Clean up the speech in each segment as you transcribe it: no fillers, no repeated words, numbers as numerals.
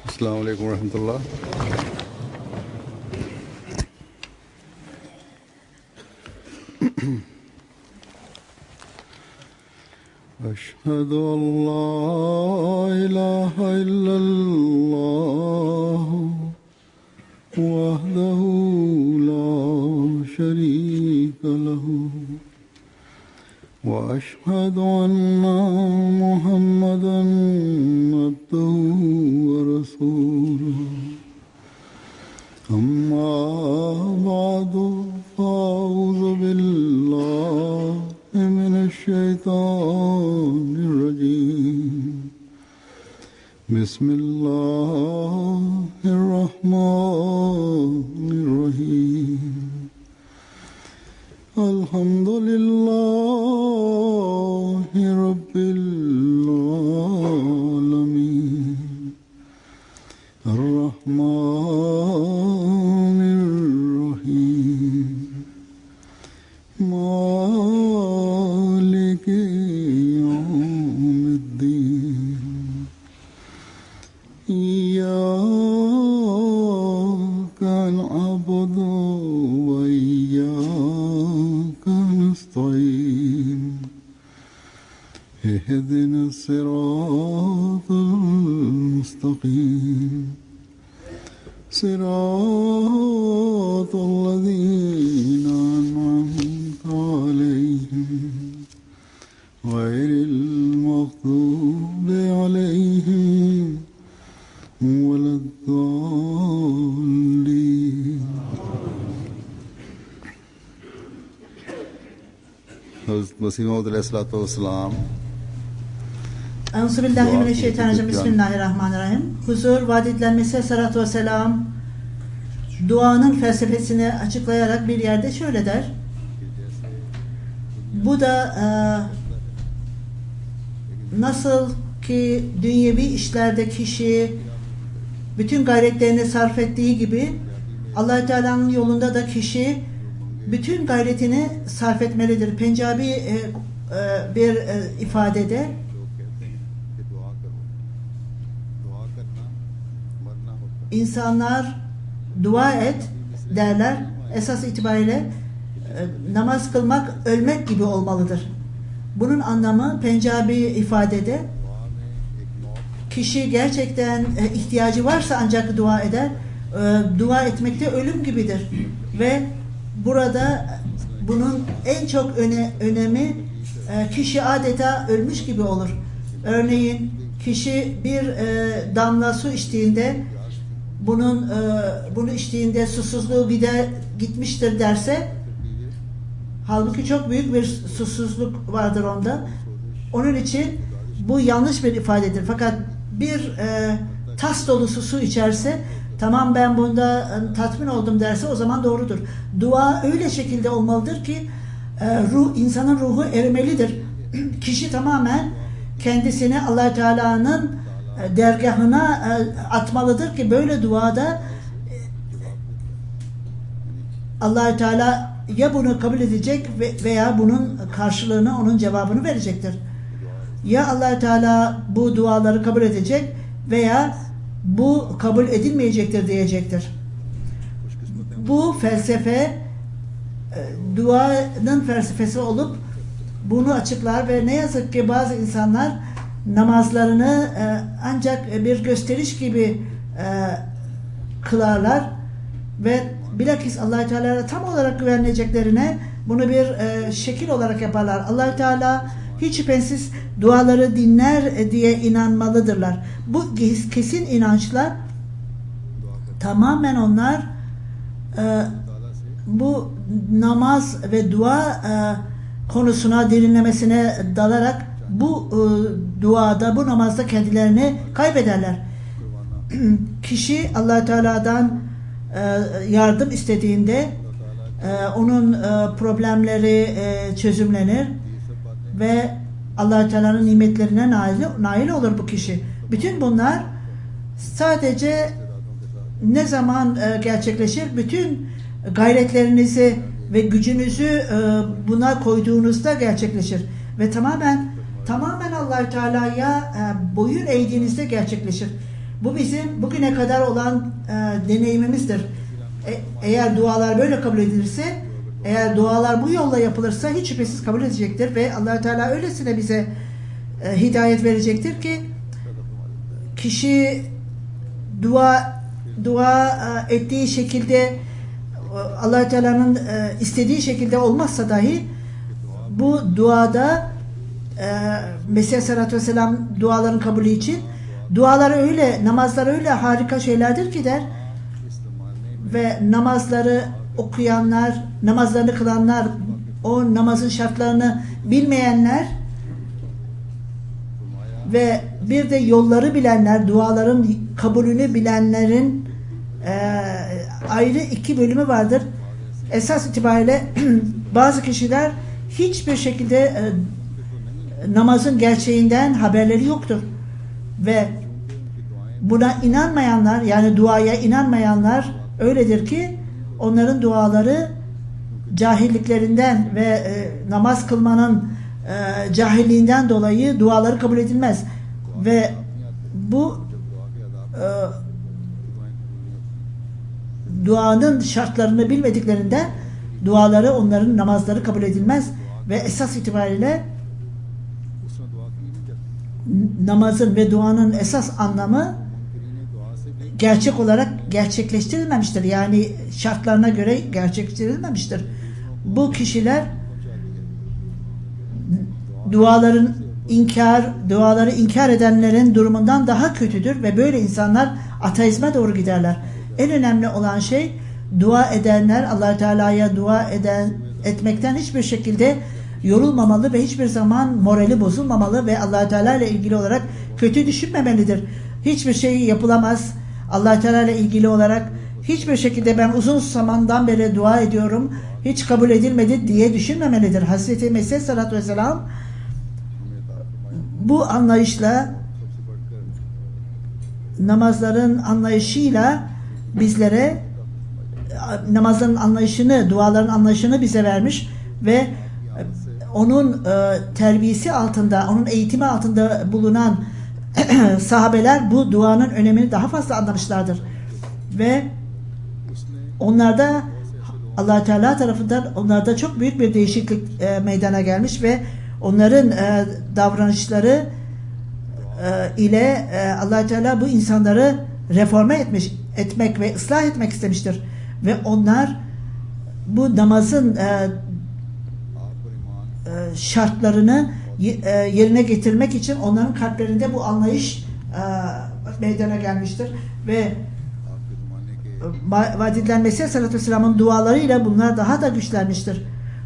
Assalamu alaikum warahmatullah. أشهد أن لا إله إلا الله وحده لا شريك له وأشهد أن محمدا عبده ورسوله أما بعد فأعوذ بالله من الشيطان الرجيم بسم الله الرحمن الرحيم الحمد لله رب العالمين الرحمن الرحيم مالك يوم الدين إياك نعبد وإياك نستعين اهدنا الصراط المستقيم صراط الذين أنعمت عليهم غير المغضوب عليهم ولا الضالين. Hazreti Mesih Maud aleyhissalatu vesselam Euzubillahimineşşeytanirracim. Bismillahirrahmanirrahim. Huzur vaat edilen Mesih salatu ve selam duanın felsefesini açıklayarak bir yerde şöyle der. Bu da nasıl ki dünyevi işlerde kişi bütün gayretlerini sarf ettiği gibi Allah-u Teala'nın yolunda da kişi bütün gayretini sarf etmelidir. Pencabi bir ifadede İnsanlar dua et derler. Esas itibariyle namaz kılmak ölmek gibi olmalıdır. Bunun anlamı Pencabi ifadede kişi gerçekten ihtiyacı varsa ancak dua eder. Dua etmekte ölüm gibidir. Ve burada bunun en çok önemi kişi adeta ölmüş gibi olur. Örneğin kişi bir damla su içtiğinde bunu içtiğinde susuzluğu gitmiştir derse, halbuki çok büyük bir susuzluk vardır onda. Onun için bu yanlış bir ifadedir. Fakat bir tas dolusu su içerse, tamam ben bunda tatmin oldum derse o zaman doğrudur. Dua öyle şekilde olmalıdır ki insanın ruhu erimelidir. Kişi tamamen kendisini Allah-u Teala'nın dergahına atmalıdır ki böyle duada Allah-u Teala ya bunu kabul edecek veya bunun karşılığını, onun cevabını verecektir. Ya Allah-u Teala bu duaları kabul edecek veya bu kabul edilmeyecektir diyecektir. Bu felsefe duanın felsefesi olup bunu açıklar ve ne yazık ki bazı insanlar namazlarını ancak bir gösteriş gibi kılarlar ve bilakis Allah-u Teala'ya tam olarak güveneceklerine bunu bir şekil olarak yaparlar. Allah-u Teala hiç şüphesiz duaları dinler diye inanmalıdırlar. Bu kesin inançlar tamamen onlar bu namaz ve dua konusuna, derinlemesine dalarak bu duada, bu namazda kendilerini kaybederler. Kişi Allah-u Teala'dan yardım istediğinde onun problemleri çözümlenir ve Allah-u Teala'nın nimetlerine nail olur bu kişi. Bütün bunlar sadece ne zaman gerçekleşir? Bütün gayretlerinizi ve gücünüzü buna koyduğunuzda gerçekleşir. Ve tamamen tamamen Allah-u Teala'ya boyun eğdiğinizde gerçekleşir. Bu bizim bugüne kadar olan deneyimimizdir. Eğer dualar böyle kabul edilirse, eğer dualar bu yolla yapılırsa hiç şüphesiz kabul edecektir ve Allah-u Teala öylesine bize hidayet verecektir ki kişi dua ettiği şekilde Allah-u Teala'nın istediği şekilde olmazsa dahi bu duada Mesih Aleyhisselatü Vesselam duaların kabulü için dualar öyle, namazlar öyle harika şeylerdir ki der ve namazları okuyanlar, namazlarını kılanlar, o namazın şartlarını bilmeyenler ve bir de yolları bilenler, duaların kabulünü bilenlerin ayrı iki bölümü vardır. Esas itibariyle bazı kişiler hiçbir şekilde namazın gerçeğinden haberleri yoktur. Ve buna inanmayanlar, yani duaya inanmayanlar öyledir ki onların duaları cahilliklerinden ve namaz kılmanın cahilliğinden dolayı duaları kabul edilmez. Ve bu duanın şartlarını bilmediklerinden duaları, onların namazları kabul edilmez ve esas itibariyle namazın ve duanın esas anlamı gerçek olarak gerçekleştirilmemiştir. Yani şartlarına göre gerçekleştirilmemiştir. Bu kişiler duaları inkar edenlerin durumundan daha kötüdür ve böyle insanlar ateizme doğru giderler. En önemli olan şey dua edenler Allah-u Teala'ya etmekten hiçbir şekilde yorulmamalı ve hiçbir zaman morali bozulmamalı ve Allah-u Teala ile ilgili olarak kötü düşünmemelidir. Hiçbir şey yapılamaz. Allah-u Teala ile ilgili olarak hiçbir şekilde ben uzun zamandan beri dua ediyorum, hiç kabul edilmedi diye düşünmemelidir. Hazreti Mesih Aleyhisselatü Vesselam bu anlayışla, namazların anlayışıyla bizlere namazın anlayışını, duaların anlayışını bize vermiş ve onun terbiyesi altında, onun eğitimi altında bulunan sahabeler bu duanın önemini daha fazla anlamışlardır. Ve onlarda Allah Teala tarafından onlarda çok büyük bir değişiklik meydana gelmiş ve onların davranışları ile Allah Teala bu insanları reforme etmek ve ıslah etmek istemiştir. Ve onlar bu namazın şartlarını yerine getirmek için onların kalplerinde bu anlayış meydana gelmiştir ve vaat edilen Mesih Aleyhisselatü Vesselam'ın dualarıyla bunlar daha da güçlenmiştir.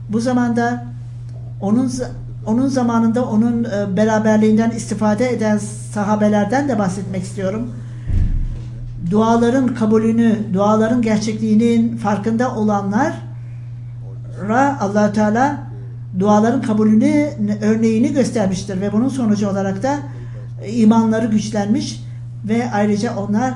Bu zamanda onun zamanında onun beraberliğinden istifade eden sahabelerden de bahsetmek istiyorum. Duaların kabulünü, duaların gerçekliğinin farkında olanlara Allah Teala duaların kabulünü, örneğini göstermiştir ve bunun sonucu olarak da imanları güçlenmiş ve ayrıca onlar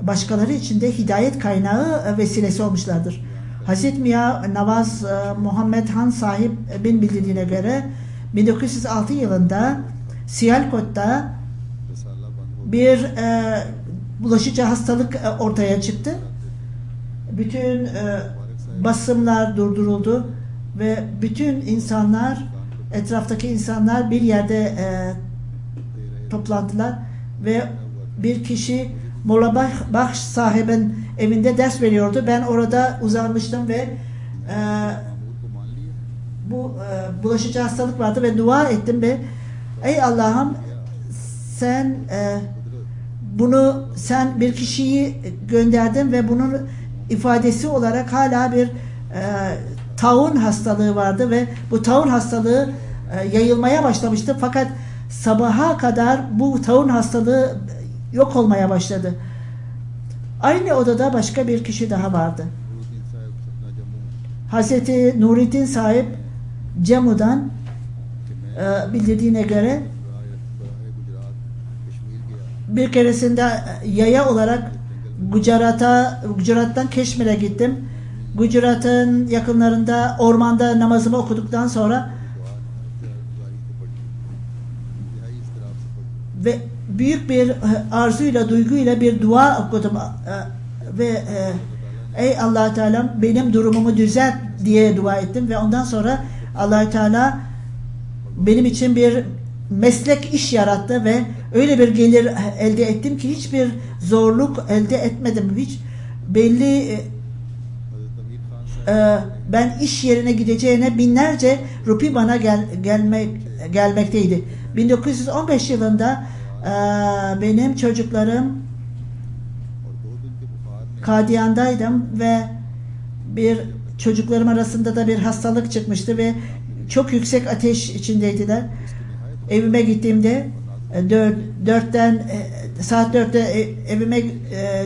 başkaları için de hidayet kaynağı vesilesi olmuşlardır. Hazreti Miya Navaz Muhammed Han sahibin bildirdiğine göre 1906 yılında Sialkot'ta bir bulaşıcı hastalık ortaya çıktı. Bütün basımlar durduruldu ve bütün insanlar, etraftaki insanlar bir yerde toplandılar ve bir kişi Molla Bahş sahibin evinde ders veriyordu. Ben orada uzanmıştım ve bu bulaşıcı hastalık vardı ve dua ettim ve ey Allah'ım sen sen bir kişiyi gönderdin ve bunun ifadesi olarak hala bir taun hastalığı vardı ve bu taun hastalığı yayılmaya başlamıştı fakat sabaha kadar bu taun hastalığı yok olmaya başladı. Aynı odada başka bir kişi daha vardı. Hazreti Nurettin sahip Cemmu'dan bildirdiğine göre bir keresinde yaya olarak Gujarat'tan Keşmir'e gittim. Gujarat'ın yakınlarında ormanda namazımı okuduktan sonra ve büyük bir arzuyla, duyguyla bir dua okudum ve ey Allah Teala benim durumumu düzelt diye dua ettim ve ondan sonra Allah Teala benim için bir meslek iş yarattı ve öyle bir gelir elde ettim ki hiçbir zorluk elde etmedim. Hiç belli ben iş yerine gideceğine binlerce rupi bana gelmekteydi. 1915 yılında benim çocuklarım Kadiyan'daydım ve bir çocuklarım arasında da bir hastalık çıkmıştı ve çok yüksek ateş içindeydiler. Evime gittiğimde saat 4'te evime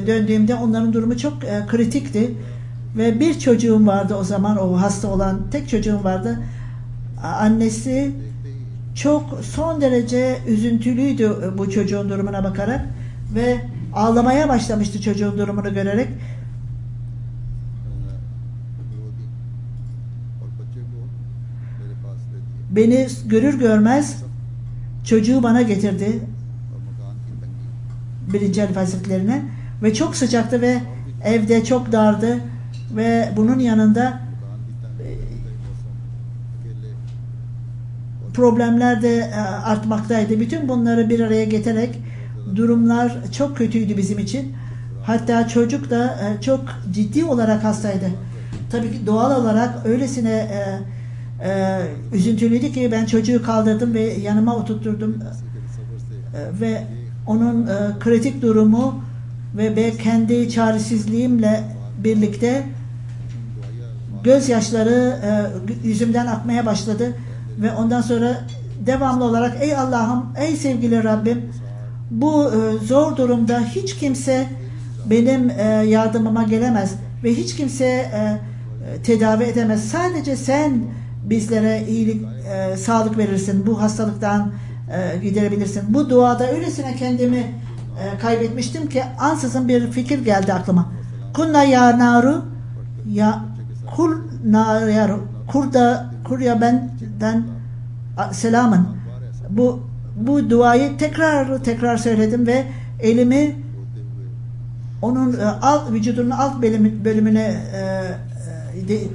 döndüğümde onların durumu çok kritikti ve bir çocuğum vardı o zaman, o hasta olan tek çocuğum vardı. Annesi çok son derece üzüntülüydü bu çocuğun durumuna bakarak ve ağlamaya başlamıştı çocuğun durumunu görerek. Beni görür görmez çocuğu bana getirdi birinci Halife Hazretlerine ve çok sıcaktı ve evde çok dardı ve bunun yanında problemler de artmaktaydı. Bütün bunları bir araya getirerek durumlar çok kötüydü bizim için. Hatta çocuk da çok ciddi olarak hastaydı. Tabii ki doğal olarak öylesine üzüntülüydü ki ben çocuğu kaldırdım ve yanıma oturtturdum ve onun kritik durumu ve ben kendi çaresizliğimle birlikte gözyaşları yüzümden akmaya başladı ve ondan sonra devamlı olarak ey Allah'ım, ey sevgili Rabbim, bu zor durumda hiç kimse benim yardımıma gelemez ve hiç kimse tedavi edemez. Sadece sen bizlere iyilik, sağlık verirsin. Bu hastalıktan giderebilirsin. Bu duada öylesine kendimi kaybetmiştim ki ansızın bir fikir geldi aklıma. Kunna ya naru ya kul naru kurya benden selamın. Bu duayı tekrar söyledim ve elimi onun vücudunun alt bölümüne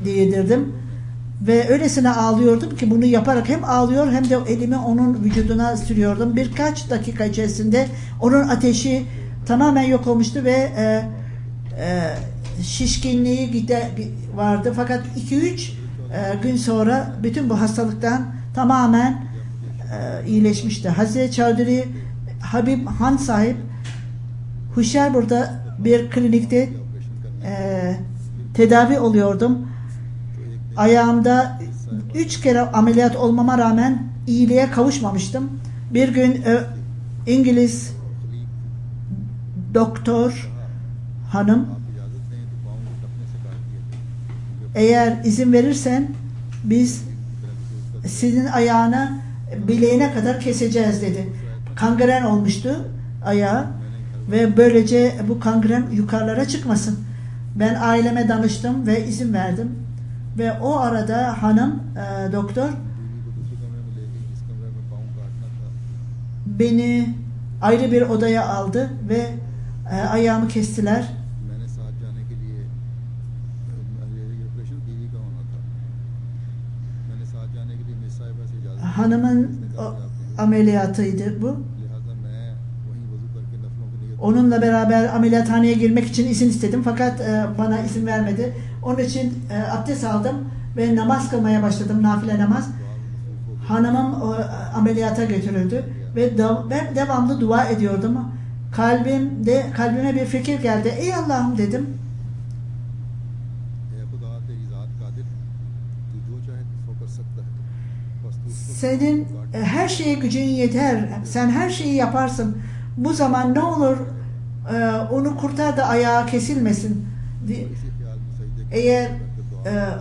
değdirdim ve öylesine ağlıyordum ki bunu yaparak hem ağlıyor hem de elimi onun vücuduna sürüyordum. Birkaç dakika içerisinde onun ateşi tamamen yok olmuştu ve şişkinliği vardı. Fakat 2-3 gün sonra bütün bu hastalıktan tamamen iyileşmişti. Hazreti Çavduri Habib Han sahip Huşyarbur'da bir klinikte tedavi oluyordum. Ayağımda 3 kere ameliyat olmama rağmen iyiliğe kavuşmamıştım. Bir gün İngiliz doktor hanım, eğer izin verirsen biz sizin ayağını bileğine kadar keseceğiz dedi. Kangren olmuştu ayağı ve böylece bu kangren yukarılara çıkmasın. Ben aileme danıştım ve izin verdim. Ve o arada hanım, doktor beni ayrı bir odaya aldı ve ayağımı kestiler. Hanımın ameliyatıydı bu. Onunla beraber ameliyathaneye girmek için izin istedim fakat bana izin vermedi. Onun için abdest aldım ve namaz kılmaya başladım, nafile namaz. Hanımım ameliyata götürüldü ve ben devamlı dua ediyordum. Kalbime bir fikir geldi. Ey Allah'ım dedim. Senin her şeye gücün yeter. Sen her şeyi yaparsın. Bu zaman ne olur onu kurtar da ayağı kesilmesin. Eğer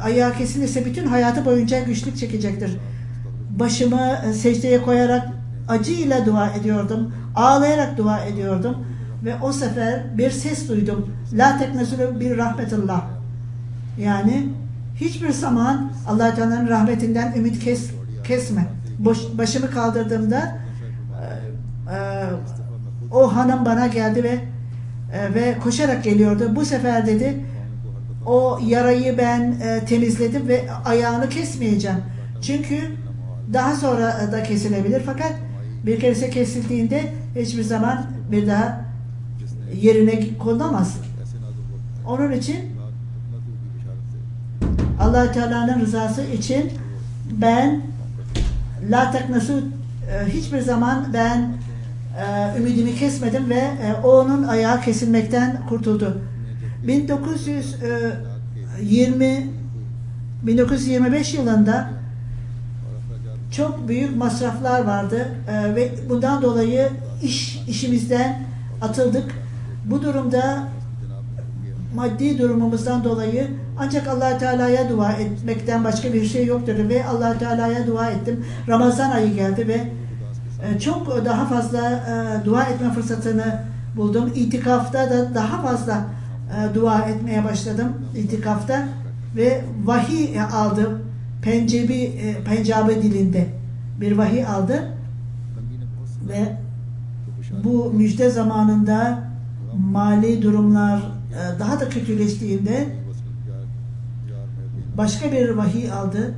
ayağı kesilirse bütün hayatı boyunca güçlük çekecektir. Başımı secdeye koyarak acıyla dua ediyordum. Ağlayarak dua ediyordum. Ve o sefer bir ses duydum. La teknesülü bir rahmetullah. Yani hiçbir zaman Allah Teala'nın rahmetinden ümit kesme. Başımı kaldırdığımda o hanım bana geldi ve koşarak geliyordu. Bu sefer dedi o yarayı ben temizledim ve ayağını kesmeyeceğim. Çünkü daha sonra da kesilebilir fakat bir kerese kesildiğinde hiçbir zaman bir daha yerine konamaz. Onun için Allah Teala'nın rızası için ben la taknasu hiçbir zaman ben ümidimi kesmedim ve onun ayağı kesilmekten kurtuldu. 1925 yılında çok büyük masraflar vardı ve bundan dolayı işimizden atıldık. Bu durumda maddi durumumuzdan dolayı ancak Allah Teala'ya dua etmekten başka bir şey yoktur ve Allah Teala'ya dua ettim. Ramazan ayı geldi ve çok daha fazla dua etme fırsatını buldum. İtikafta da daha fazla dua etmeye başladım itikafta ve vahiy aldım. Pencabi dilinde bir vahiy aldı ve bu müjde zamanında mali durumlar daha da kötüleştiğinde başka bir vahiy aldı.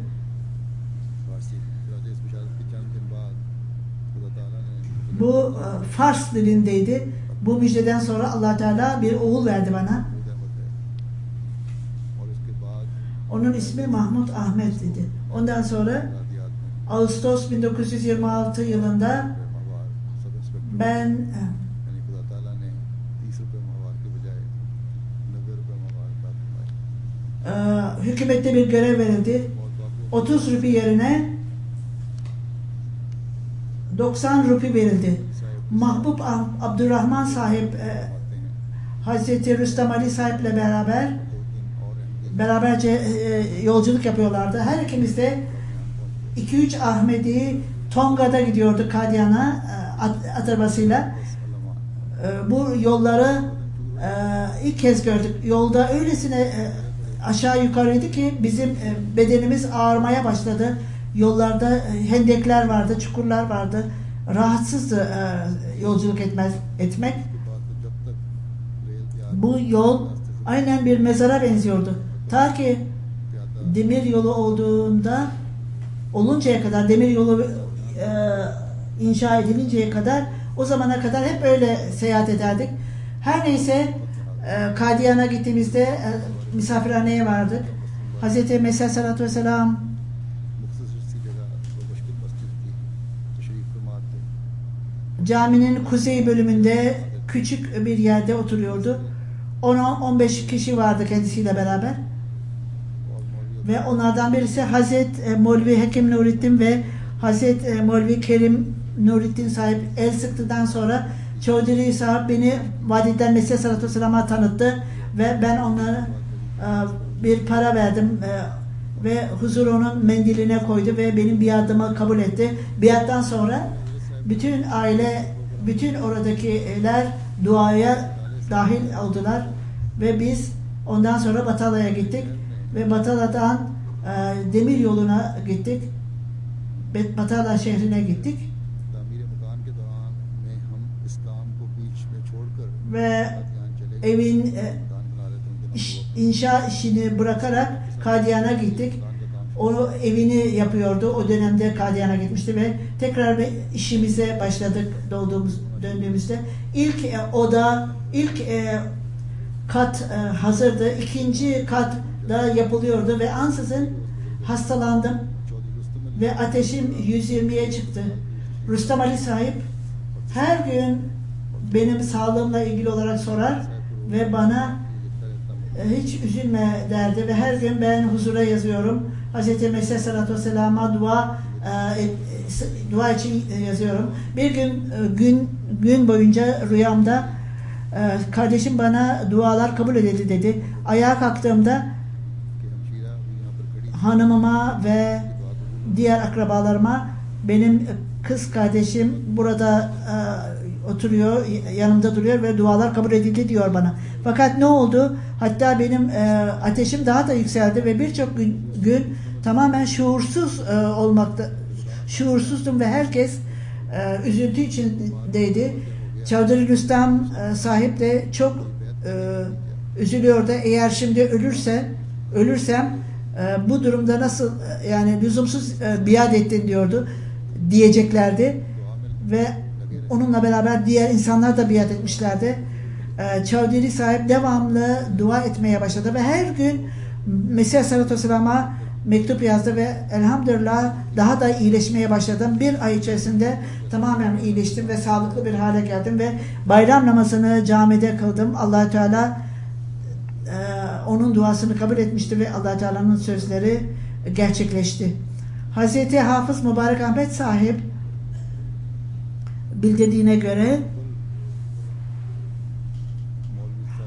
Bu Fars dilindeydi. Bu müjdeden sonra Allah Teala bir oğul verdi bana. Onun ismi Mahmud Ahmet idi. Ondan sonra Ağustos 1926 yılında ben hükümette bir görev verildi. 30 rupi yerine 90 rupi verildi. Mahbub Abdurrahman sahip Hazreti Rüstem Ali sahiple beraberce yolculuk yapıyorlardı. Her ikimiz de 2-3 Ahmedi Tonga'da gidiyordu Kadyan'a at arabasıyla. Bu yolları ilk kez gördük. Yolda öylesine aşağı yukarıydı ki bizim bedenimiz ağrımaya başladı. Yollarda hendekler vardı, çukurlar vardı. Rahatsızdı yolculuk etmek. Bu yol aynen bir mezara benziyordu. Ta ki demir yolu oluncaya kadar, demir yolu inşa edilinceye kadar, o zamana kadar hep öyle seyahat ederdik. Her neyse Kadyan'a gittiğimizde misafirhaneye vardık. Hazreti Mesih Aleyhisselatü Vesselam caminin kuzey bölümünde küçük bir yerde oturuyordu. 10-15 kişi vardı kendisiyle beraber. Ve onlardan birisi Hazret Molvi Hakim Nurettin ve Hazret Molvi Kerim Nurettin sahip el sıktıktan sonra Çodiri sahip beni validen Mesih Aleyhisselatü Vesselam'a tanıttı ve ben onlara bir para verdim ve huzur onun mendiline koydu ve benim biatımı kabul etti. Biattan sonra bütün aile, bütün oradakiler duaya dahil oldular ve biz ondan sonra Batala'ya gittik ve Batala'dan demir yoluna gittik. Batala şehrine gittik ve evin inşa işini bırakarak Kadyan'a gittik. O evini yapıyordu. O dönemde Kadyan'a gitmişti ve tekrar işimize başladık döndüğümüzde. İlk oda, ilk kat hazırdı. İkinci kat da yapılıyordu ve ansızın hastalandım ve ateşim 120'ye çıktı. Rüstem Ali sahip her gün benim sağlığımla ilgili olarak sorar ve bana hiç üzülme derdi ve her gün ben huzura yazıyorum. Hz. Mesih Aleyhisselatü Vesselam'a dua için yazıyorum. Bir gün boyunca rüyamda kardeşim bana dualar kabul edildi dedi. Ayağa kalktığımda hanımıma ve diğer akrabalarıma benim kız kardeşim burada oturuyor, yanımda duruyor ve dualar kabul edildi diyor bana. Fakat ne oldu? Hatta benim ateşim daha da yükseldi ve birçok gün tamamen şuursuzdum ve herkes üzüntü içindeydi. Çavdari Rüstem sahip de çok üzülüyordu. Eğer şimdi ölürsem bu durumda nasıl yani lüzumsuz biat ettin diyordu diyeceklerdi ve onunla beraber diğer insanlar da biat etmişlerdi. Çavdari sahip devamlı dua etmeye başladı ve her gün Mesih Aleyhisselatü Vesselam'a mektup yazdı ve elhamdülillah daha da iyileşmeye başladım. Bir ay içerisinde tamamen iyileştim ve sağlıklı bir hale geldim ve bayram namazını camide kıldım. Allah-u Teala onun duasını kabul etmişti ve Allah Teala'nın sözleri gerçekleşti. Hazreti Hafız Mübarek Ahmet sahip bildirdiğine göre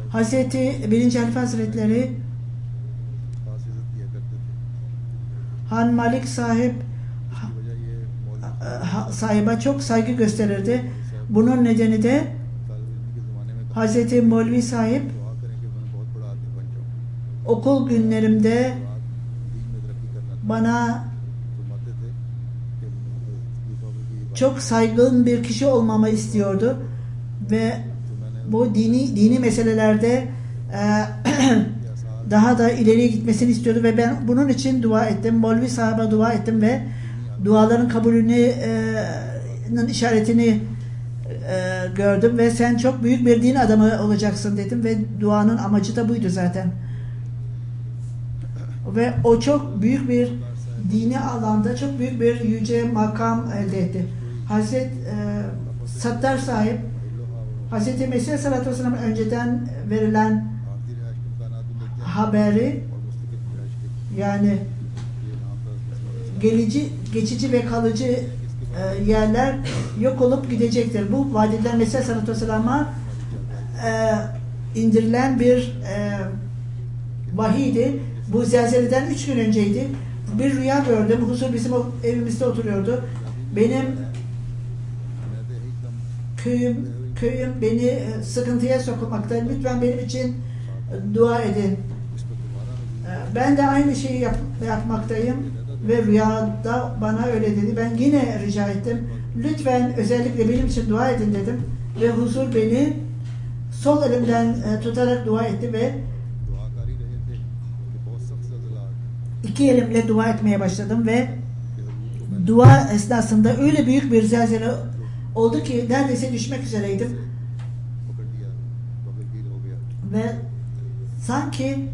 Hazreti 1. Halife Hazretleri Han Malik sahip sahibe çok saygı gösterirdi. Bunun nedeni de Hazreti Molvi sahip okul günlerimde bana çok saygın bir kişi olmamı istiyordu ve bu dini meselelerde daha da ileriye gitmesini istiyordu ve ben bunun için dua ettim. Molvi sahibe dua ettim ve duaların kabulünün işaretini gördüm ve sen çok büyük bir din adamı olacaksın dedim ve duanın amacı da buydu zaten. Ve o çok büyük bir dini alanda çok büyük bir yüce makam elde etti. Hazret Sattar sahip Hazreti Mesih Aleyhisselatü Vesselam'a önceden verilen haberi yani geçici ve kalıcı yerler yok olup gidecektir. Bu vadiden Mesih Aleyhisselatü Vesselam'a indirilen bir vahiydi. Bu zelzeleden 3 gün önceydi. Bir rüya gördüm. Huzur bizim evimizde oturuyordu. Benim köyüm beni sıkıntıya sokmakta. Lütfen benim için dua edin. Ben de aynı şeyi yapmaktayım ve rüyada bana öyle dedi. Ben yine rica ettim. Lütfen özellikle benim için dua edin dedim. Ve huzur beni sol elimden tutarak dua etti ve iki elimle dua etmeye başladım ve dua esnasında öyle büyük bir zelzele oldu ki neredeyse düşmek üzereydim. Ve sanki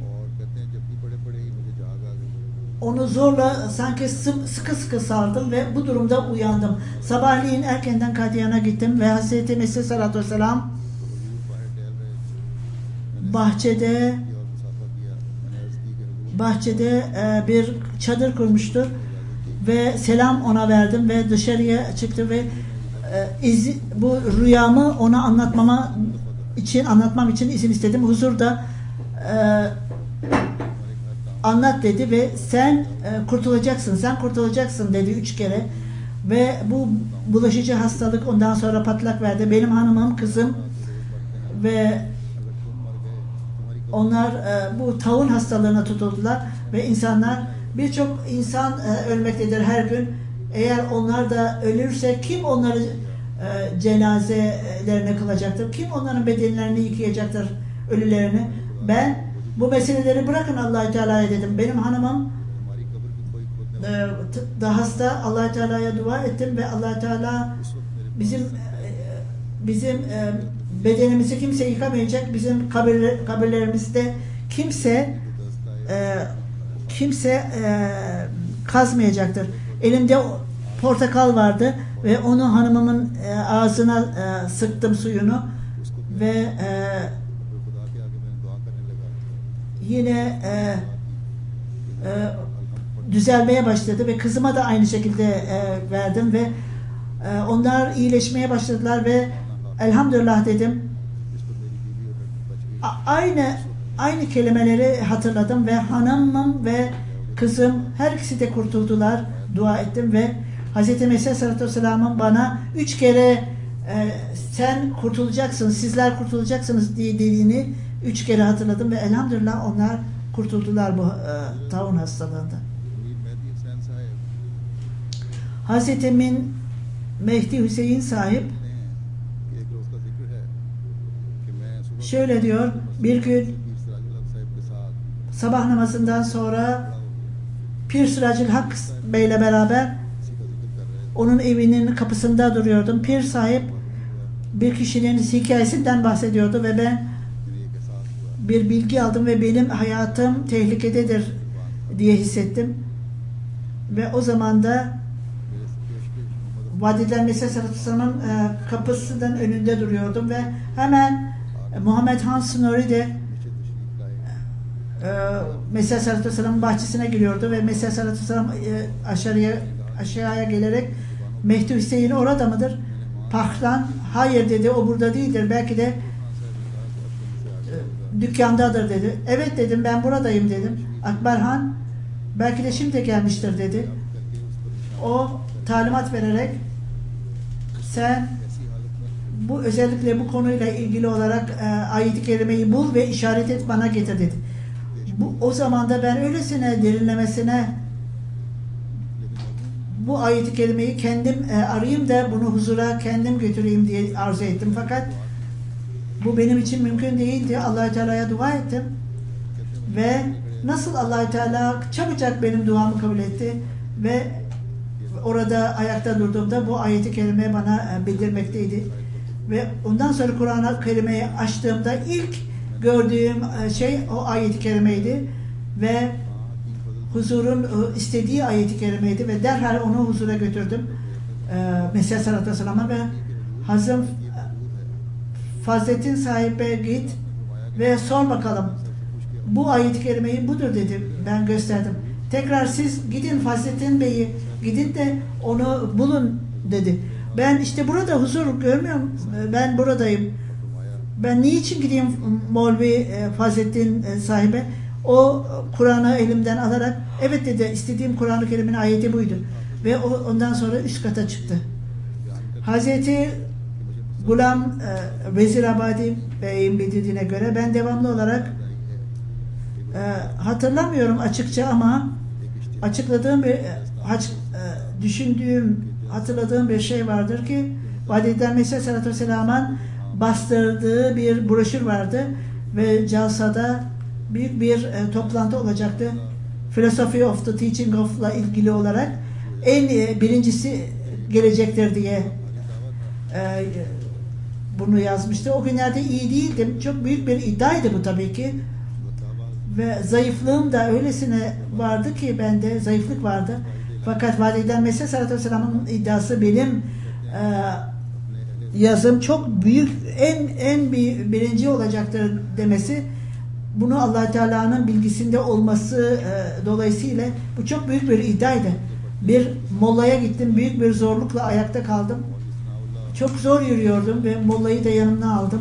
onu zorla sanki sıkı sardım ve bu durumda uyandım. Sabahleyin erkenden Kadiyan'a gittim ve Hazreti Mesih Aleyhisselatü Vesselam bahçede bir çadır kurmuştu ve selam ona verdim ve dışarıya çıktı ve bu rüyamı ona anlatmam için izin istedim. Huzur da anlat dedi ve sen kurtulacaksın dedi 3 kere ve bu bulaşıcı hastalık ondan sonra patlak verdi. Benim hanımım, kızım ve onlar bu taun hastalığına tutuldular ve birçok insan ölmektedir her gün. Eğer onlar da ölürse kim onları cenazelerine kılacaktır? Kim onların bedenlerini yıkayacaktır, ölülerini? Ben bu meseleleri bırakın Allah-u Teala'ya dedim. Benim hanımım da hasta. Allah-u Teala'ya dua ettim ve Allah-u Teala bizim bedenimizi kimse yıkamayacak. Bizim kabirlerimizde kimse kazmayacaktır. Elimde portakal vardı ve onu hanımımın ağzına sıktım suyunu ve yine düzelmeye başladı ve kızıma da aynı şekilde verdim ve onlar iyileşmeye başladılar ve elhamdülillah dedim. Aynı kelimeleri hatırladım ve hanımım ve kızım her ikisi de kurtuldular. Dua ettim ve Hz. Mesih Aleyhisselatü Vesselam'ın bana 3 kere sen kurtulacaksın, sizler kurtulacaksınız dediğini 3 kere hatırladım ve elhamdülillah onlar kurtuldular bu taun hastalığında. Hazreti Mehdi Hüseyin sahip एक रोज का जिक्र है कि मैं सुबह şöyle diyor, bir gün पीर सिराजुल हक साहब के साथ sabah namazından sonra Pir Sıracıl Hak Bey'le beraber किसी का जिक्र कर रहे थे। onun evinin kapısında duruyordum. Pir sahip bir kişinin hikayesinden bahsediyordu ve ben फिर एक एहसास हुआ bir bilgi aldım ve benim hayatım tehlikededir diye hissettim. Ve o zaman da मेरे से पेश Mohammad Vadiden Mesih Aleyhisselam'ın kapısının önünde duruyordum ve hemen Muhammed Han Snori de नीचे तशरीफ लाए Mesih Aleyhisselam'ın bahçesine giriyordu ve Mesih Aleyhisselam aşağıya gelerek Mehdi Hüseyin orada mıdır? Parktan hayır dedi, o burada değildir. Belki de dükkandadır dedi. Evet dedim, ben buradayım dedim. Akbar Han belki de şimdi gelmiştir dedi. O talimat vererek sen bu özellikle bu konuyla ilgili olarak ayet-i kerimeyi bul ve işaret et bana getir dedi. O zaman da ben öylesine derinlemesine bu ayet-i kerimeyi kendim arayayım da bunu huzura kendim götüreyim diye arzu ettim. Fakat bu benim için mümkün değildi. Allah-u Teala'ya dua ettim ve nasıl Allah-u Teala çabucak benim duamı kabul etti ve orada ayakta durduğumda bu ayet-i kerime bana bildirmekteydi. Ve ondan sonra Kur'an-ı Kerim'yi açtığımda ilk gördüğüm şey o ayet-i kerimeydi ve huzurun istediği ayet-i kerimeydi ve derhal onu huzura götürdüm. Mesih Sallallahu Aleyhi ve Sellem'e ve Hazım Fazlettin sahibe git ve sor bakalım. Bu ayet-i kerimeyi budur dedim. Ben gösterdim. Tekrar siz gidin Fazlettin Bey'i gidin de onu bulun dedi. Ben işte burada huzur görmüyorum. Ben buradayım. Ben niçin gideyim Molvi Fazlettin sahibe? O Kur'an'ı elimden alarak evet dedi, istediğim Kur'an-ı Kerim'in ayeti buydu. Ve ondan sonra üst kata çıktı. Hazreti Gulam Vezir Abadi Bey'in bildirdiğine göre ben devamlı olarak hatırlamıyorum açıkça ama açıkladığım bir düşündüğüm, hatırladığım bir şey vardır ki Valideden Mesih Aleyhisselatü Vesselam'ın bastırdığı bir broşür vardı ve Calsa'da büyük bir toplantı olacaktı. Philosophy of the Teaching of'la ilgili olarak en birincisi gelecektir diye bunu yazmıştı. O günlerde iyi değildim. Çok büyük bir iddiaydı bu tabii ki. Ve zayıflığım da öylesine vardı ki bende zayıflık vardı. Fakat Valideden Mesih Aleyhisselatü Vesselam'ın iddiası benim yazım çok büyük, birinci olacaktır demesi, bunu Allah Teala'nın bilgisinde olması dolayısıyla bu çok büyük bir iddiaydı. Bir mollaya gittim, büyük bir zorlukla ayakta kaldım. Çok zor yürüyordum ve mollayı da yanımda aldım.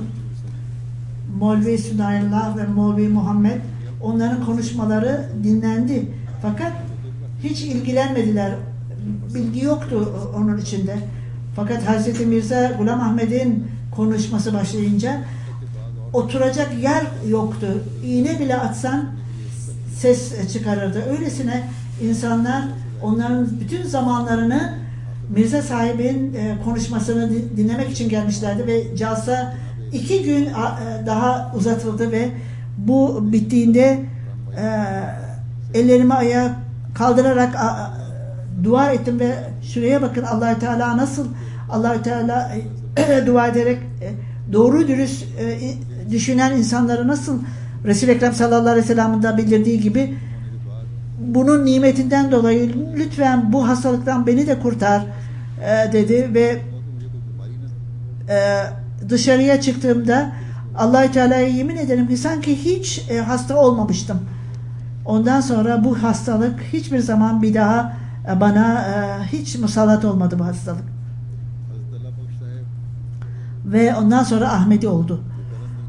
Molvi Sünayullah ve Molvi Muhammed, onların konuşmaları dinlendi. Fakat hiç ilgilenmediler. Bilgi yoktu onun içinde. Fakat Hazreti Mirza Gulam Ahmed'in konuşması başlayınca oturacak yer yoktu. İğne bile atsan ses çıkarırdı. Öylesine insanlar onların bütün zamanlarını Mirza sahibin konuşmasını dinlemek için gelmişlerdi ve calsa 2 gün daha uzatıldı ve bu bittiğinde ellerimi ayağa kaldırarak dua ettim ve şuraya bakın Allah-u Teala nasıl Allah-u Teala dua ederek doğru dürüst düşünen insanları nasıl Resul-i Ekrem sallallahu aleyhi ve sellem'in de bildirdiği gibi bunun nimetinden dolayı lütfen bu hastalıktan beni de kurtar dedi ve dışarıya çıktığımda Allah-u Teala'ya yemin ederim ki sanki hiç hasta olmamıştım. Ondan sonra bu hastalık hiçbir zaman bir daha bana hiç musallat olmadı bu hastalık. Ve ondan sonra Ahmedi oldu.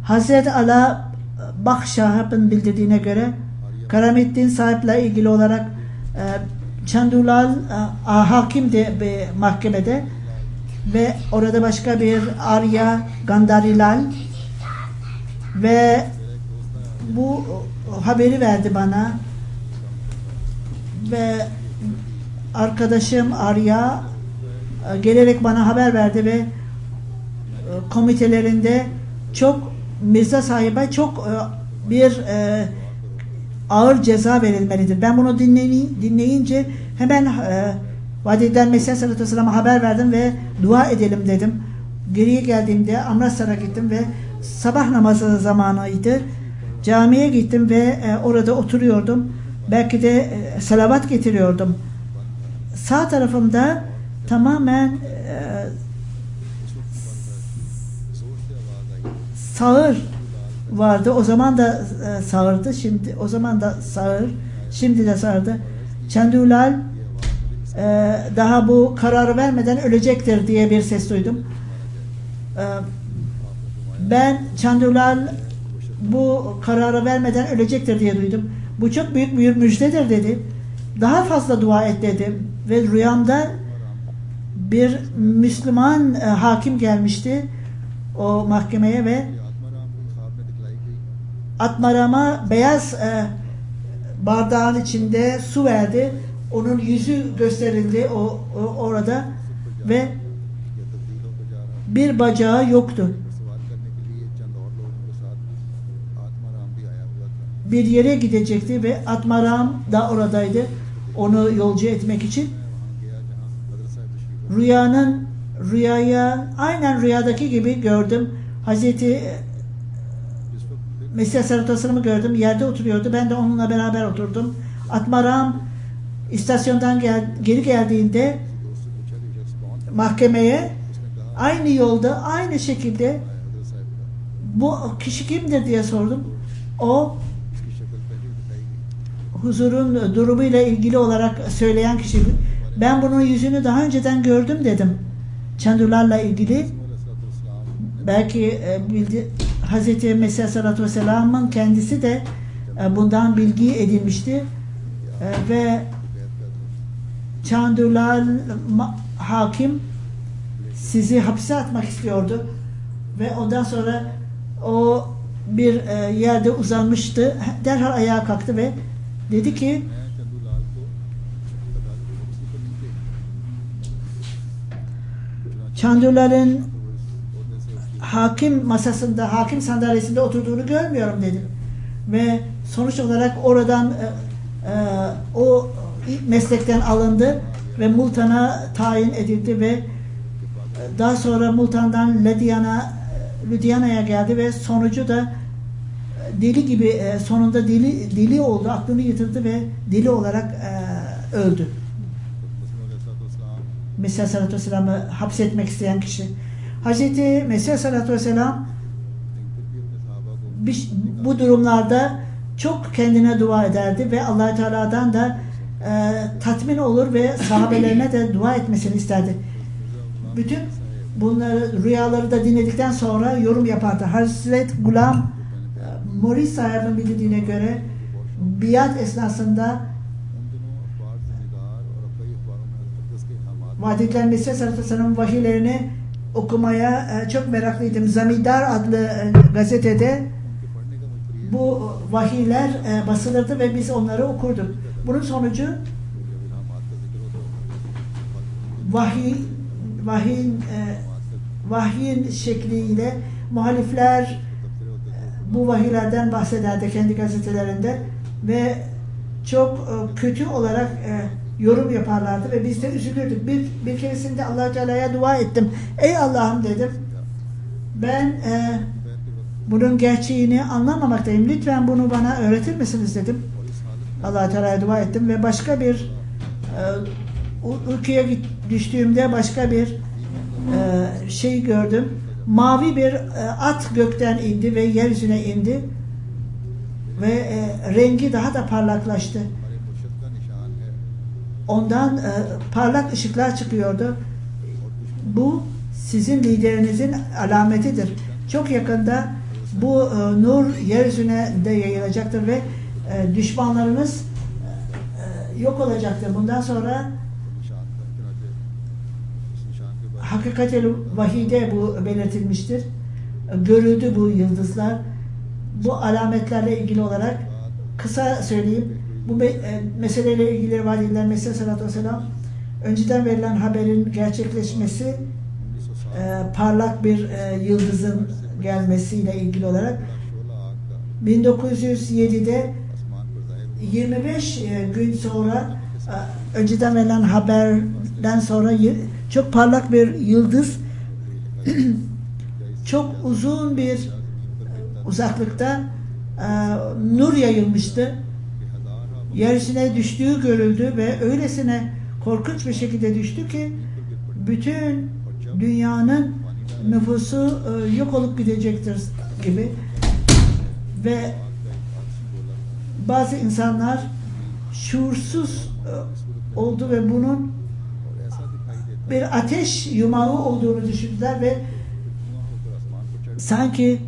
Hazreti Ala Bakşahap'ın bildirdiğine göre Karamettin sahiple ilgili olarak Çandulal hakimdi bir mahkemede ve orada başka bir Arya Gandarilal ve bu haberi verdi bana ve arkadaşım Arya gelerek bana haber verdi ve komitelerinde çok Mirza sahibe çok bir ağır ceza verilmelidir. Ben bunu dinleyince hemen Vadiden Mesih Sallallahu Aleyhi ve Sellem'e haber verdim ve dua edelim dedim. Geriye geldiğimde Amritsar'a gittim ve sabah namazı zamanıydı. Camiye gittim ve orada oturuyordum. Belki de salavat getiriyordum. Sağ tarafımda tamamen sağır vardı. O zaman da sağırdı. Şimdi o zaman da sağır. Şimdi de sağırdı. Çandulal daha bu kararı vermeden ölecektir diye bir ses duydum. Ben Çandulal bu kararı vermeden ölecektir diye duydum. Bu çok büyük bir müjdedir dedi. Daha fazla dua et dedim. Ve rüyamda bir Müslüman hakim gelmişti o mahkemeye ve Atmaram'a beyaz bardağın içinde su verdi. Onun yüzü gösterildi orada ve bir bacağı yoktu. Bir yere gidecekti ve Atmaram da oradaydı. Onu yolcu etmek için. Rüyaya aynen rüyadaki gibi gördüm. Hazreti Mesih Sallallahu Aleyhi ve Sellem'i gördüm. Yerde oturuyordu. Ben de onunla beraber oturdum. Atmaram istasyondan geri geldiğinde mahkemeye aynı yolda aynı şekilde bu kişi kimdir diye sordum. O huzurun durumuyla ilgili olarak söyleyen kişi. Ben bunun yüzünü daha önceden gördüm dedim. Çandurlarla ilgili. Belki Hazreti Mesih Sallallahu Aleyhi ve Sellem'in kendisi de bundan bilgi edinmişti. Ve Çandurlar hakim sizi hapse atmak istiyordu. Ve ondan sonra o bir yerde uzanmıştı. Derhal ayağa kalktı ve dedi ki Çandurlar'ın hakim masasında, hakim sandalyesinde oturduğunu görmüyorum dedi. Ve sonuç olarak oradan o meslekten alındı ve Multan'a tayin edildi ve daha sonra Multan'dan Ludhiana'ya geldi ve sonucu da deli gibi sonunda deli oldu, aklını yitirdi ve deli olarak öldü. Mesih Sallallahu Aleyhi ve Sellem'i hapsetmek isteyen kişi. Hazreti Mesih Sallallahu Aleyhi ve Sellem bu durumlarda çok kendine dua ederdi ve Allah-u Teala'dan da tatmin olur ve sahabelerine de dua etmesini isterdi. Bütün bunları, rüyaları da dinledikten sonra yorum yapardı. Hazret Gulam Moris sahibinin bildiğine göre biat esnasında Vadiden Mesih Sallallahu Aleyhi ve Sellem'in vahiylerini okumaya çok meraklıydım. Zamidar adlı gazetede bu vahiyler basılırdı ve biz onları okurduk. Bunun sonucu vahyin şekliyle muhalifler bu vahiylerden bahsederdi kendi gazetelerinde ve çok kötü olarak yorum yaparlardı ve biz de üzülürdük. Bir keresinde Allah-u Teala'ya dua ettim. Ey Allah'ım dedim. Ben bunun gerçeğini anlamamaktayım. Lütfen bunu bana öğretir misiniz dedim. Allah-u Teala'ya dua ettim ve başka bir ülkeye düştüğümde başka bir şey gördüm. Mavi bir at gökten indi ve yeryüzüne indi ve rengi daha da parlaklaştı. Ondan parlak ışıklar çıkıyordu. Bu sizin liderinizin alametidir. Çok yakında bu nur yeryüzüne de yayılacaktır ve düşmanlarınız yok olacaktır. Bundan sonra Hakikat-i Vahide bu belirtilmiştir. Görüldü bu yıldızlar. Bu alametlerle ilgili olarak kısa söyleyeyim. Bu meseleyle ilgili Vadiden Mesih Sallallahu Aleyhi ve Sellem önceden verilen haberin gerçekleşmesi, parlak bir yıldızın gelmesiyle ilgili olarak 1907'de 25 gün sonra önceden verilen haberden sonra çok parlak bir yıldız çok uzun bir uzaklıkta nur yayılmıştı. Yeryüzüne düştüğü görüldü ve öylesine korkunç bir şekilde düştü ki bütün dünyanın nüfusu yok olup gidecektir gibi. Ve bazı insanlar şuursuz oldu ve bunun bir ateş yumağı olduğunu düşündüler ve sanki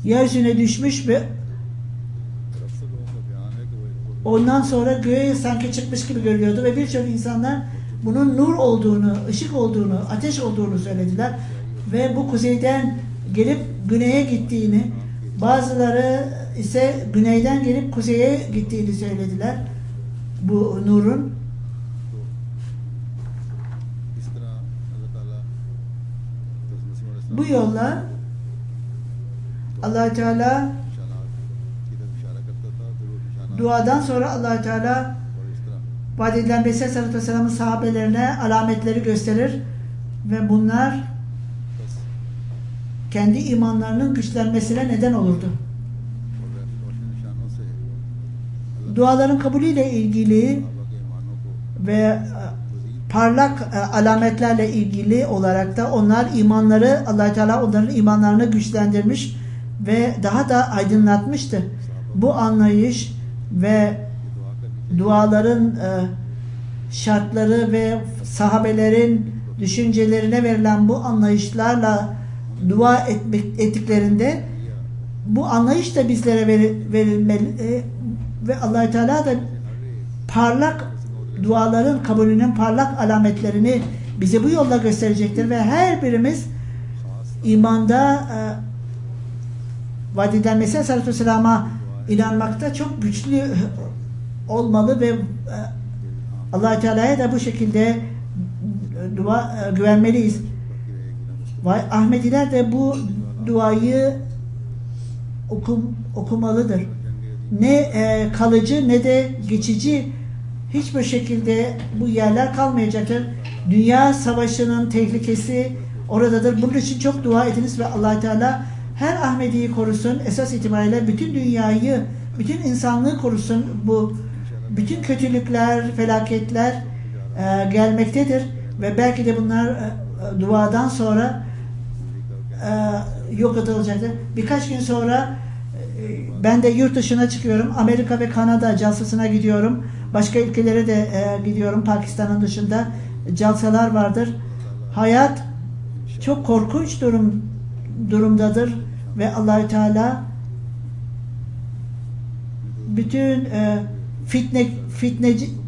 yeryüzüne düşmüş ve ondan sonra göğe sanki çıkmış gibi görünüyordu ve birçok insanlar bunun nur olduğunu, ışık olduğunu, ateş olduğunu söylediler ve bu kuzeyden gelip güneye gittiğini, bazıları ise güneyden gelip kuzeye gittiğini söylediler bu nurun. Bu yolla Allah Teala duadan sonra Allah Teala vaad edilen Mesih Aleyhisselatü Vesselam'ın sahabelerine alametleri gösterir ve bunlar kendi imanlarının güçlenmesine neden olurdu. Duaların kabulüyle ilgili ve parlak alametlerle ilgili olarak da onlar imanları, Allah Teala onların imanlarını güçlendirmiş ve daha da aydınlatmıştı. Bu anlayış ve duaların şartları ve sahabelerin düşüncelerine verilen bu anlayışlarla dua ettiklerinde bu anlayış da bizlere verilmeli ve Allah Teala da parlak duaların kabulünün parlak alametlerini bize bu yolla gösterecektir ve her birimiz imanda vaad edilen Mesih Aleyhisselatü Vesselam'a inanmakta çok güçlü olmalı ve Allah Teala'ya da bu şekilde güvenmeliyiz. Ahmediler de bu duayı okumalıdır. Ne kalıcı ne de geçici hiçbir şekilde bu yerler kalmayacaktır. Dünya savaşının tehlikesi oradadır. Bunun için çok dua ediniz ve Allah Teala her Ahmedi'yi korusun. Esas itibariyle bütün dünyayı, bütün insanlığı korusun. Bu bütün kötülükler, felaketler gelmektedir ve belki de bunlar duadan sonra yok edilecektir. Birkaç gün sonra ben de yurt dışına çıkıyorum. Amerika ve Kanada calsasına gidiyorum. Başka ülkelere de gidiyorum. Pakistan'ın dışında calsalar vardır. Hayat çok korkunç durumdadır ve Allah-u Teala bütün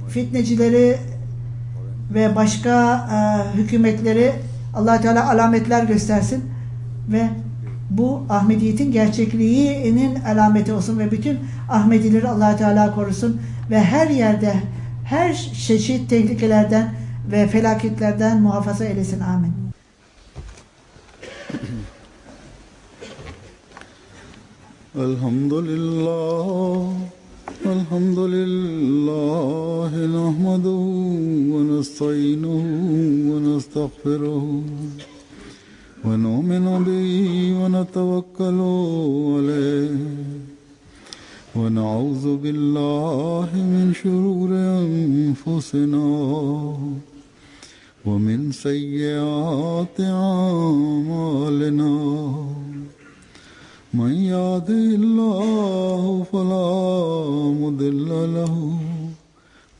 fitnecileri ve başka hükümetleri Allah-u Teala alametler göstersin ve bu Ahmediyetin gerçekliğinin alameti olsun ve bütün Ahmedileri Allah-u Teala korusun ve her yerde her çeşit tehlikelerden ve felaketlerden muhafaza eylesin. Amin. Elhamdülillah Elhamdülillah nahmaduhu ve nesta'inuhu ve nestağfiruhu ve nu'minu bihi ve netevekkalu aleyh ve na'udzu billahi min şururi enfusina ve min seyyiati a'malina. من يهده الله فلا مضل له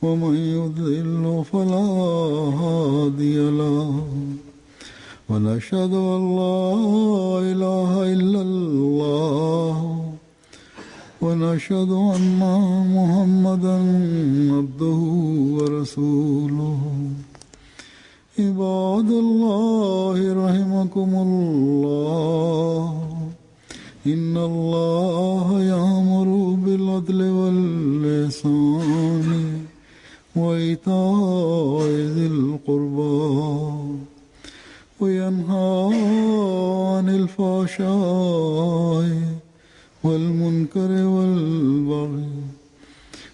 ومن يضلل فلا هادي له ونشهد أن لا إله إلا الله ونشهد أن محمدا عبده ورسوله عباد الله رحمكم الله إن الله يأمر بالعدل والإحسان وإيتاء ذي القربى وينهى عن الفحشاء والمنكر والبغي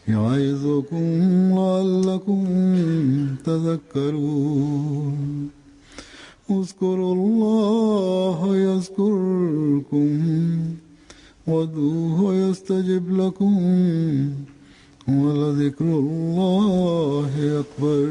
يعظكم لعلكم تذكرون اذكروا الله يذكركم وادعوه يستجب لكم ولذكر الله أكبر.